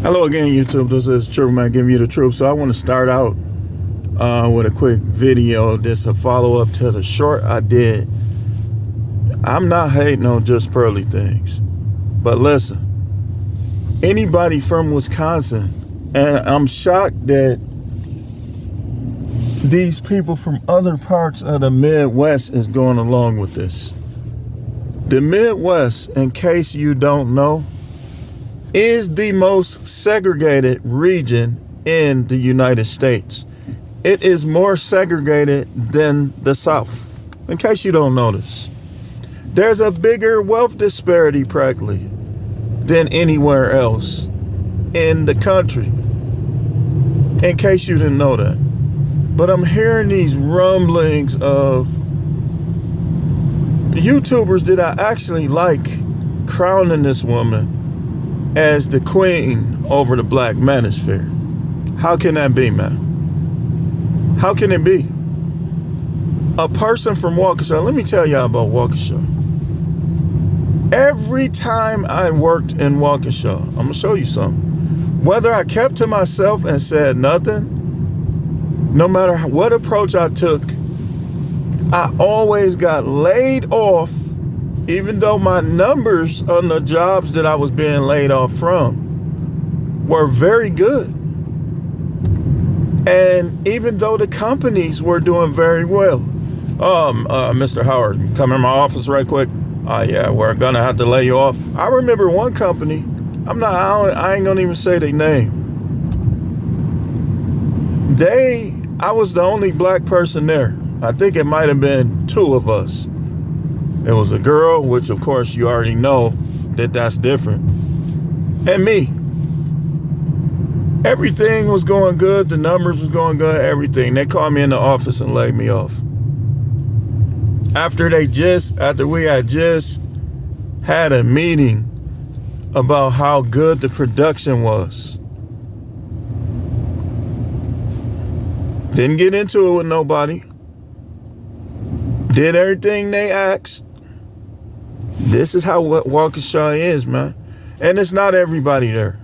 Hello again, YouTube. This is Truth Man giving you the truth. So I want to start out with a quick video. This a follow-up to the short I did. I'm not hating on just pearly things, but listen, anybody from Wisconsin, and I'm shocked that these people from other parts of the Midwest is going along with this. The Midwest, in case you don't know, is the most segregated region in the United States. It is more segregated than the South, in case you don't know this. There's a bigger wealth disparity practically than anywhere else in the country, in case you didn't know that. But I'm hearing these rumblings of YouTubers that I actually like crowning this woman as the queen over the black manosphere. How can that be, man? How can it be? A person from Waukesha, let me tell y'all about Waukesha. Every time I worked in Waukesha, I'm gonna show you something. Whether I kept to myself and said nothing, no matter what approach I took, I always got laid off, even though my numbers on the jobs that I was being laid off from were very good. And even though the companies were doing very well. Mr. Howard, come in my office right quick. Yeah, we're gonna have to lay you off. I remember one company, I ain't gonna even say their name. I was the only black person there. I think it might have been two of us. It was a girl, which of course you already know that's different, and me. Everything was going good. The numbers was going good, everything. They called me in the office and laid me off. After we had just had a meeting about how good the production was. Didn't get into it with nobody. Did everything they asked. This is how Waukesha is, man. And it's not everybody there.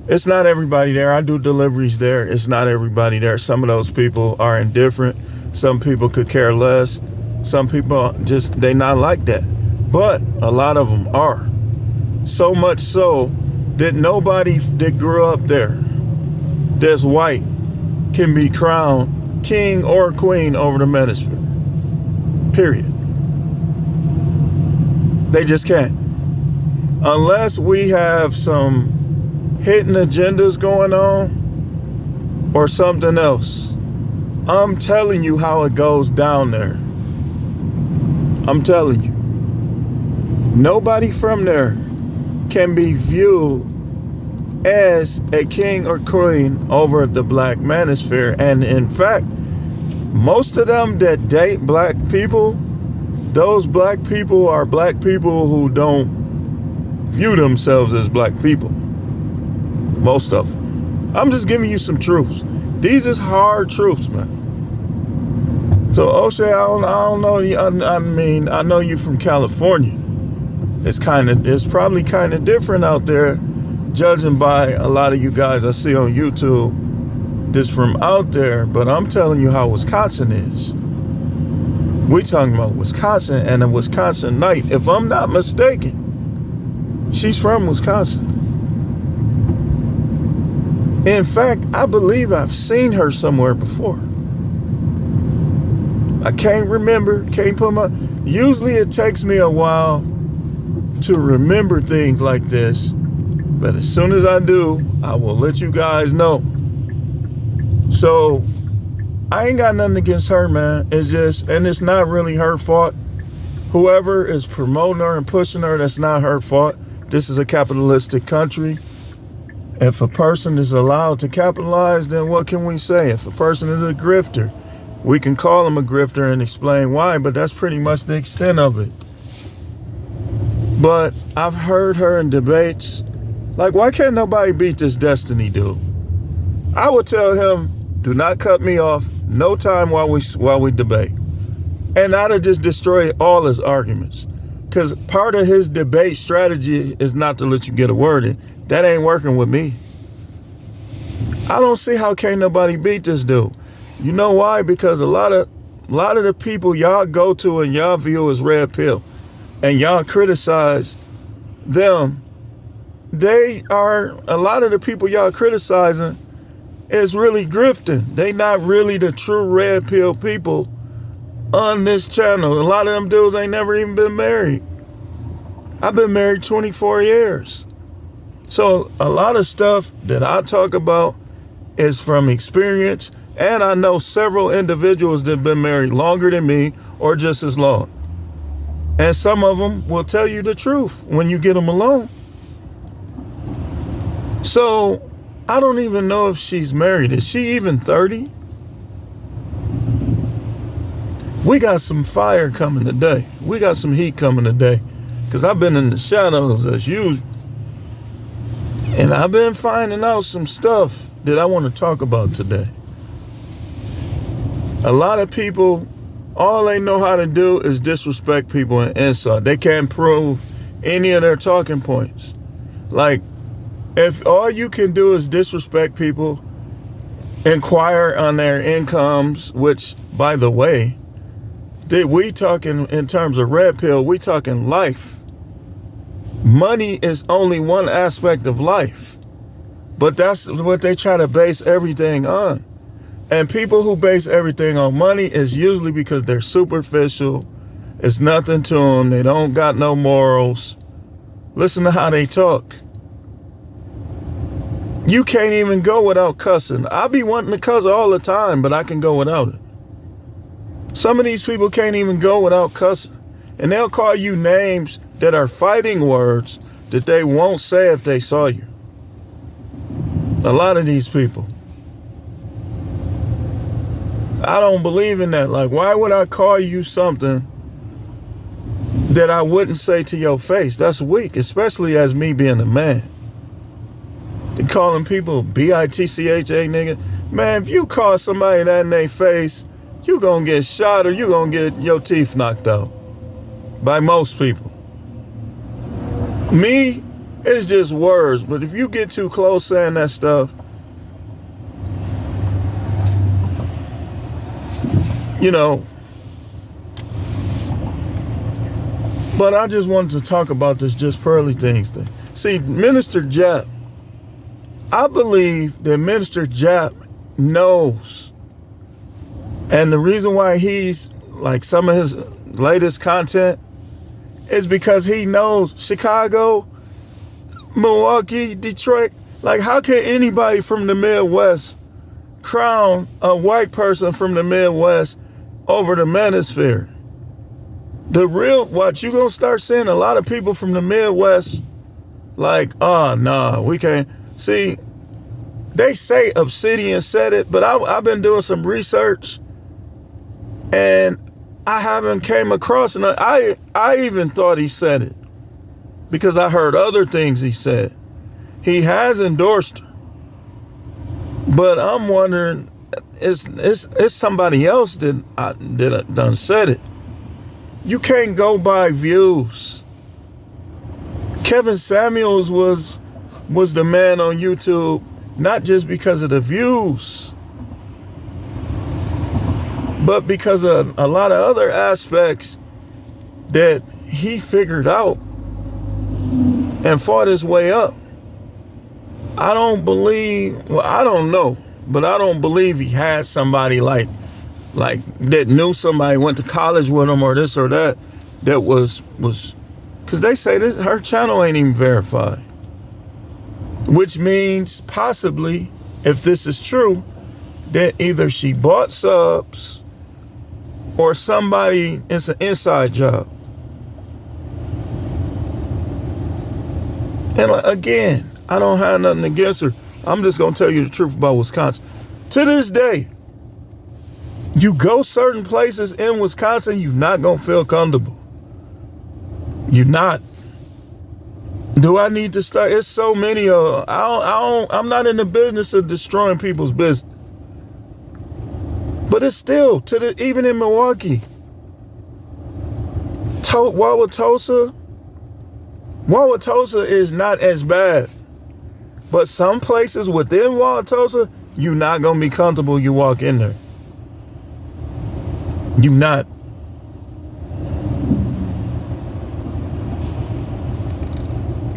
It's not everybody there. I do deliveries there. It's not everybody there. Some of those people are indifferent. Some people could care less. Some people they not like that. But a lot of them are. So much so that nobody that grew up there that's white can be crowned king or queen over the manosphere. Period. They just can't. Unless we have some hidden agendas going on or something else. I'm telling you how it goes down there. I'm telling you. Nobody from there can be viewed as a king or queen over the black manosphere. And in fact, most of them that date black people, those black people are black people who don't view themselves as black people. Most of them. I'm just giving you some truths. These is hard truths, man. So O'Shea, I don't know. I mean, I know you from California. It's probably kind of different out there, judging by a lot of you guys I see on YouTube. This from out there, but I'm telling you how Wisconsin is. We talking about Wisconsin and a Wisconsin night. If I'm not mistaken, she's from Wisconsin. In fact, I believe I've seen her somewhere before. I can't remember, usually it takes me a while to remember things like this, but as soon as I do, I will let you guys know. So, I ain't got nothing against her, man. And it's not really her fault. Whoever is promoting her and pushing her, that's not her fault. This is a capitalistic country. If a person is allowed to capitalize, then what can we say? If a person is a grifter, we can call him a grifter and explain why, but that's pretty much the extent of it. But I've heard her in debates, like, why can't nobody beat this Destiny dude? I would tell him, do not cut me off, no time while we debate. And I'd have just destroyed all his arguments. Because part of his debate strategy is not to let you get a word in. That ain't working with me. I don't see how can't nobody beat this dude. You know why? Because a lot of the people y'all go to and y'all view as red pill and y'all criticize them, a lot of the people y'all criticizing is really grifting. They not really the true red pill people on this channel. A lot of them dudes ain't never even been married. I've been married 24 years. So a lot of stuff that I talk about is from experience, and I know several individuals that have been married longer than me or just as long. And some of them will tell you the truth when you get them alone. So I don't even know if she's married. Is she even 30? We got some fire coming today. We got some heat coming today. Because I've been in the shadows as usual. And I've been finding out some stuff that I want to talk about today. A lot of people, all they know how to do is disrespect people and insult. They can't prove any of their talking points. Like, if all you can do is disrespect people, inquire on their incomes, which, by the way, we talking in terms of red pill, we talking life. Money is only one aspect of life, but that's what they try to base everything on. And people who base everything on money is usually because they're superficial. It's nothing to them. They don't got no morals. Listen to how they talk. You can't even go without cussing. I be wanting to cuss all the time, but I can go without it. Some of these people can't even go without cussing. And they'll call you names that are fighting words that they won't say if they saw you. A lot of these people. I don't believe in that. Like, why would I call you something that I wouldn't say to your face? That's weak, especially as me being a man. And calling people B-I-T-C-H-A nigga. Man, if you call somebody that in their face, you gonna get shot or you gonna get your teeth knocked out. By most people. Me, it's just words. But if you get too close saying that stuff, you know. But I just wanted to talk about this just pearly things thing. See, Minister Jap, I believe that Minister Jap knows. And the reason why he's like some of his latest content is because he knows Chicago, Milwaukee, Detroit. Like, how can anybody from the Midwest crown a white person from the Midwest over the manosphere? You gonna start seeing a lot of people from the Midwest like, oh, nah, we can't. See, they say Obsidian said it, but I've been doing some research and I haven't came across it. I even thought he said it because I heard other things he said. He has endorsed her, but I'm wondering, it's somebody else that done said it. You can't go by views. Kevin Samuels was the man on YouTube, not just because of the views, but because of a lot of other aspects that he figured out and fought his way up. I don't know, but I don't believe he had somebody like that knew somebody, went to college with him or this or that was, because they say her channel ain't even verified. Which means possibly, if this is true, that either she bought subs or somebody, it's an inside job. And again, I don't have nothing against her. I'm just going to tell you the truth about Wisconsin. To this day, you go certain places in Wisconsin, you're not going to feel comfortable. You're not. Do I need to start? It's so many of them. I'm not in the business of destroying people's business. But it's still, even in Milwaukee, Wauwatosa is not as bad But some places within Wauwatosa, you're not going to be comfortable you walk in there. You not.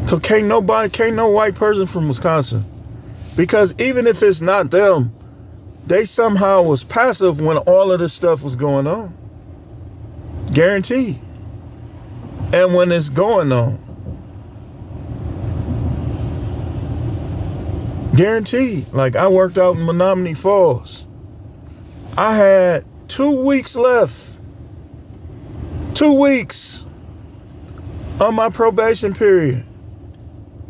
So can't no white person from Wisconsin. Because even if it's not them, they somehow was passive when all of this stuff was going on. Guaranteed. And when it's going on. Guaranteed. Like, I worked out in Menominee Falls. I had 2 weeks left. 2 weeks on my probation period.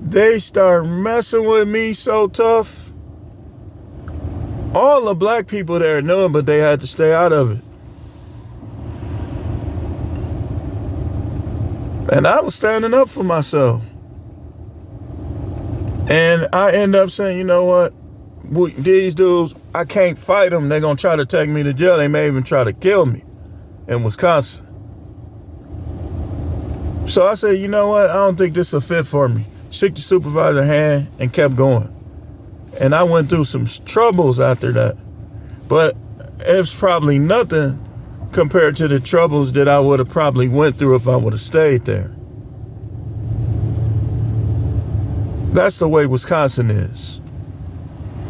They start messing with me so tough. All the black people there knew it, but they had to stay out of it. And I was standing up for myself. And I end up saying, you know what? These dudes, I can't fight them. They're going to try to take me to jail. They may even try to kill me in Wisconsin. So I said, you know what? I don't think this is a fit for me. Shook the supervisor's hand and kept going. And I went through some troubles after that. But it's probably nothing compared to the troubles that I would have probably went through if I would have stayed there. That's the way Wisconsin is.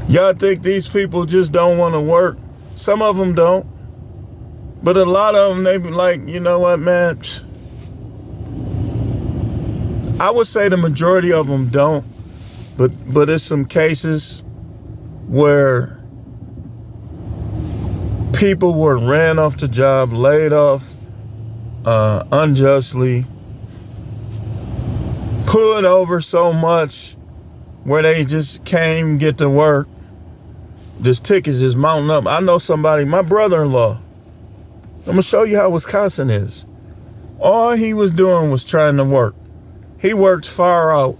Y'all think these people just don't want to work? Some of them don't. But a lot of them, they be like, you know what, man? I would say the majority of them don't. But there's some cases where people were ran off the job, laid off unjustly, put over so much where they just can't even get to work. Just tickets is mounting up. I know somebody, my brother-in-law. I'm gonna show you how Wisconsin is. All he was doing was trying to work. He worked far out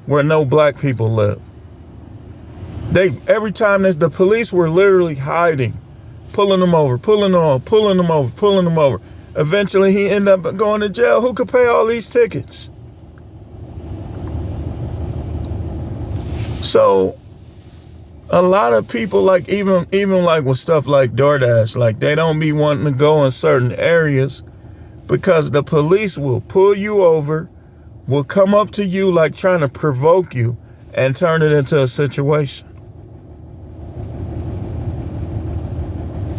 where no black people live. Every time the police were literally hiding, pulling them over, pulling them over. Eventually he ended up going to jail. Who could pay all these tickets? So a lot of people, like even like with stuff like DoorDash, like they don't be wanting to go in certain areas because the police will pull you over, will come up to you like trying to provoke you and turn it into a situation.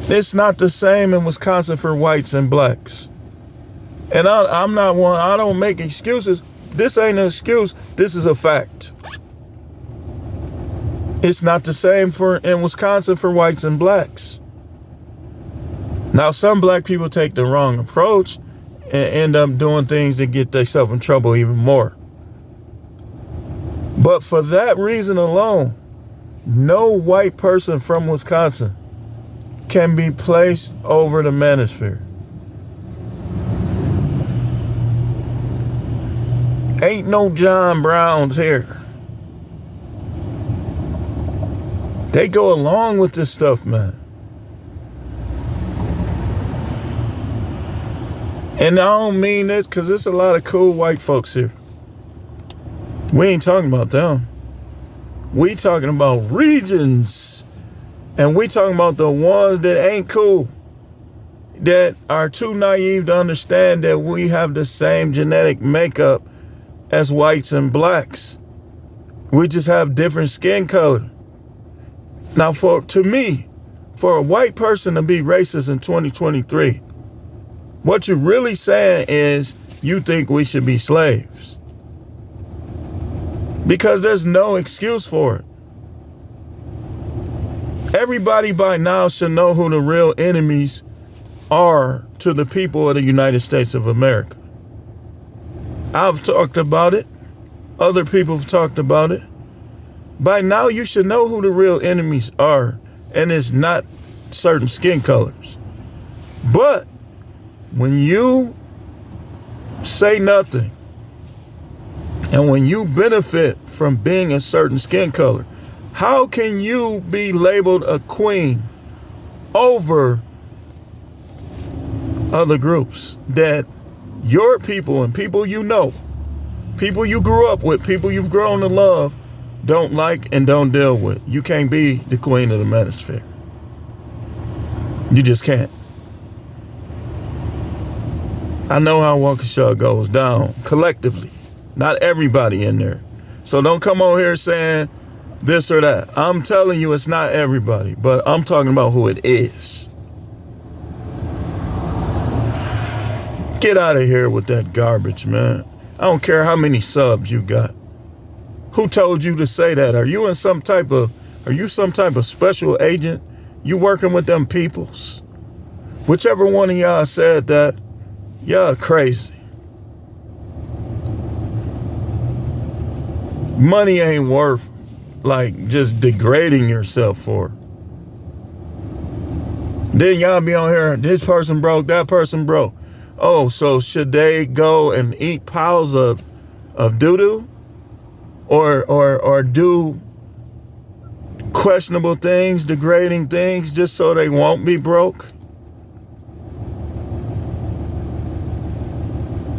It's not the same in Wisconsin for whites and blacks. And I'm not one, I don't make excuses. This ain't an excuse, this is a fact. It's not the same in Wisconsin for whites and blacks. Now, some black people take the wrong approach and end up doing things that get themselves in trouble even more. But for that reason alone, no white person from Wisconsin can be placed over the manosphere. Ain't no John Browns here. They go along with this stuff, man. And I don't mean this because there's a lot of cool white folks here. We ain't talking about them. We talking about regions. And we talking about the ones that ain't cool. That are too naive to understand that we have the same genetic makeup as whites and blacks. We just have different skin color. Now, to me, for a white person to be racist in 2023, what you're really saying is you think we should be slaves. Because there's no excuse for it. Everybody by now should know who the real enemies are to the people of the United States of America. I've talked about it. Other people have talked about it. By now, you should know who the real enemies are, and it's not certain skin colors. But when you say nothing, and when you benefit from being a certain skin color, how can you be labeled a queen over other groups that your people and people you know, people you grew up with, people you've grown to love, don't like and don't deal with. You can't be the queen of the manosphere. You just can't. I know how Waukesha goes down collectively. Not everybody in there. So don't come on here saying this or that. I'm telling you it's not everybody, but I'm talking about who it is. Get out of here with that garbage, man. I don't care how many subs you got. Who told you to say that? Are you some type of special agent? You working with them peoples? Whichever one of y'all said that, y'all crazy. Money ain't worth like just degrading yourself for. Then y'all be on here, this person broke, that person broke. Oh, so should they go and eat piles of doo-doo? Or do questionable things, degrading things, just so they won't be broke?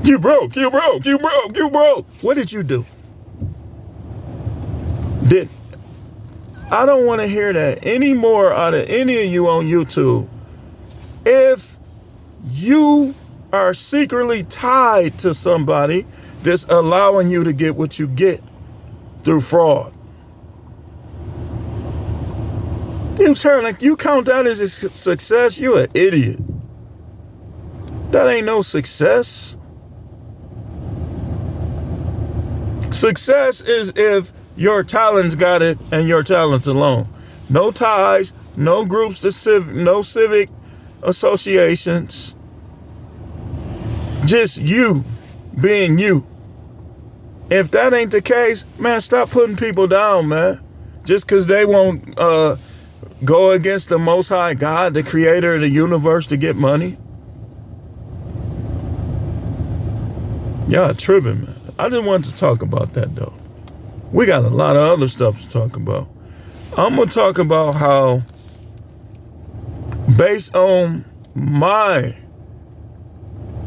You broke. What did you do? I don't want to hear that anymore out of any of you on YouTube. If you are secretly tied to somebody that's allowing you to get what you get through fraud, you count that as a success, you're an idiot. That ain't no success. Success is if your talents got it and your talents alone. No ties, no groups, no civic associations. Just you being you. If that ain't the case, man, stop putting people down, man. Just because they won't go against the Most High God, the creator of the universe, to get money. Y'all tripping, man. I just wanted to talk about that, though. We got a lot of other stuff to talk about. I'm going to talk about how, based on my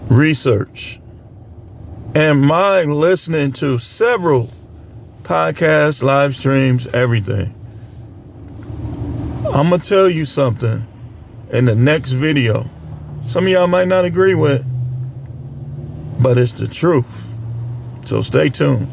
research and my listening to several podcasts, live streams, everything, I'm going to tell you something in the next video. Some of y'all might not agree with, but it's the truth. So stay tuned.